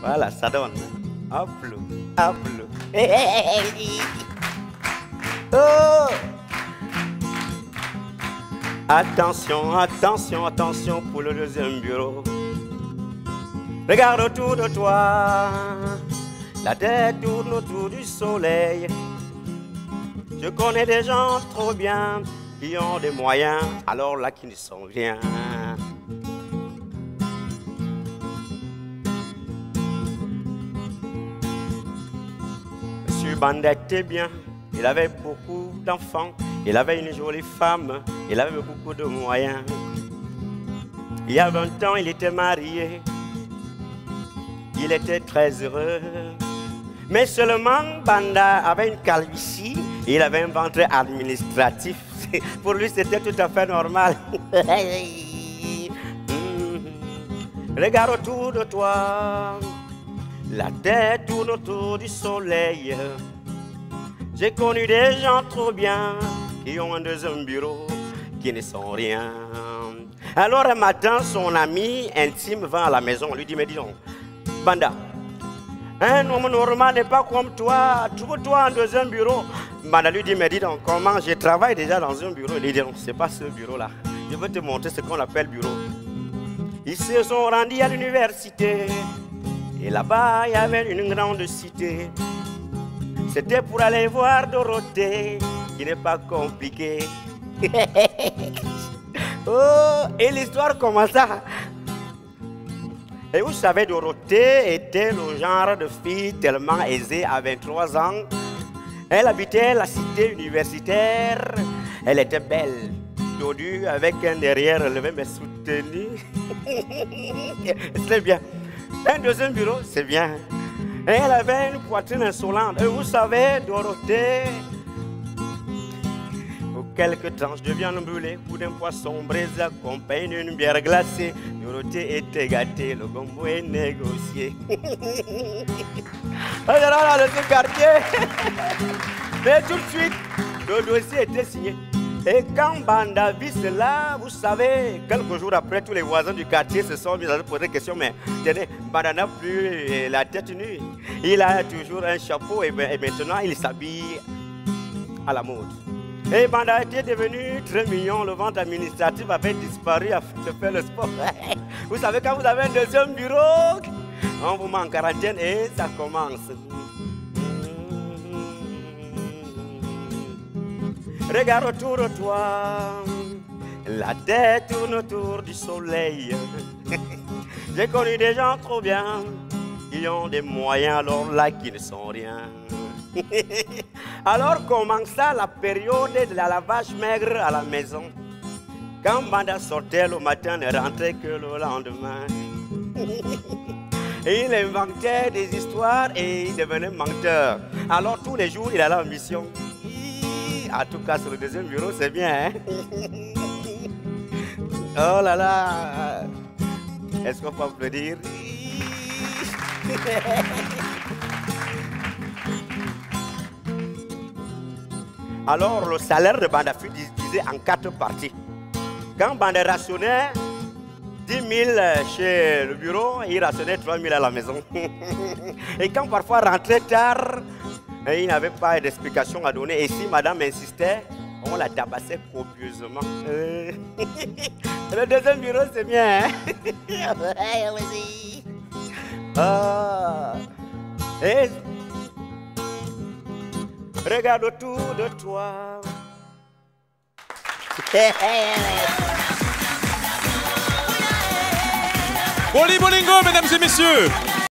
Voilà, ça donne. Hop là, hop là. Oh! Attention, attention, attention pour le deuxième bureau. Regarde autour de toi, la tête tourne autour du soleil. Je connais des gens trop bien qui ont des moyens, alors là qui ne sont rien. Monsieur Banda était bien, il avait beaucoup d'enfants, il avait une jolie femme, il avait beaucoup de moyens. Il y a 20 ans, il était marié, il était très heureux. Mais seulement Banda avait une calvitie, il avait un ventre administratif. Pour lui, c'était tout à fait normal. Regarde autour de toi, la tête tourne autour du soleil. J'ai connu des gens trop bien qui ont un deuxième bureau, qui ne sont rien. Alors un matin, son ami intime va à la maison, lui dit, mais dis donc, Banda, un homme normal n'est pas comme toi, trouve-toi un deuxième bureau. Banda lui dit, mais dis donc, comment je travaille déjà dans un bureau? Il dit, non, c'est pas ce bureau-là. Je veux te montrer ce qu'on appelle bureau. Ils se sont rendus à l'université. Et là-bas, il y avait une grande cité. C'était pour aller voir Dorothée, qui n'est pas compliqué. Oh, et l'histoire commença. Et vous savez, Dorothée était le genre de fille tellement aisée à 23 ans. Elle habitait la cité universitaire. Elle était belle, dodue, avec un derrière relevé mais soutenu. C'est bien. Un deuxième bureau, c'est bien. Et elle avait une poitrine insolente. Et vous savez, Dorothée, pour quelque temps, je deviens un brûlé, coup d'un poisson braisé accompagné d'une bière glacée. Dorothée était gâtée, le gombo est négocié. Alors, dans ce quartier, mais tout de suite, le dossier était signé. Et quand Banda vit cela, vous savez, quelques jours après, tous les voisins du quartier se sont mis à se poser des questions. Mais tenez, Banda n'a plus la tête nue. Il a toujours un chapeau et maintenant il s'habille à la mode. Et Banda était devenu très mignon. Le ventre administratif avait disparu afin de faire le sport. Vous savez, quand vous avez un deuxième bureau, on vous met en quarantaine et ça commence. Regarde autour de toi, la tête tourne autour du soleil. J'ai connu des gens trop bien, qui ont des moyens alors là qui ne sont rien. Alors commença la période de la vache maigre à la maison. Quand Banda sortait le matin, ne rentrait que le lendemain. Et il inventait des histoires et il devenait menteur. Alors tous les jours, il allait en mission. En tout cas, sur le deuxième bureau, c'est bien, hein? Oh là là! Est-ce qu'on peut applaudir? Alors, le salaire de Banda fut divisé en 4 parties. Quand Banda rationnait 10 000 chez le bureau, il rationnait 3 000 à la maison. Et quand parfois rentrait tard, et il n'avait pas d'explication à donner. Et si madame insistait, on la tabassait copieusement. Le deuxième bureau, c'est bien, hein? Ah. Et regarde autour de toi. Boli Bolingo, mesdames et messieurs.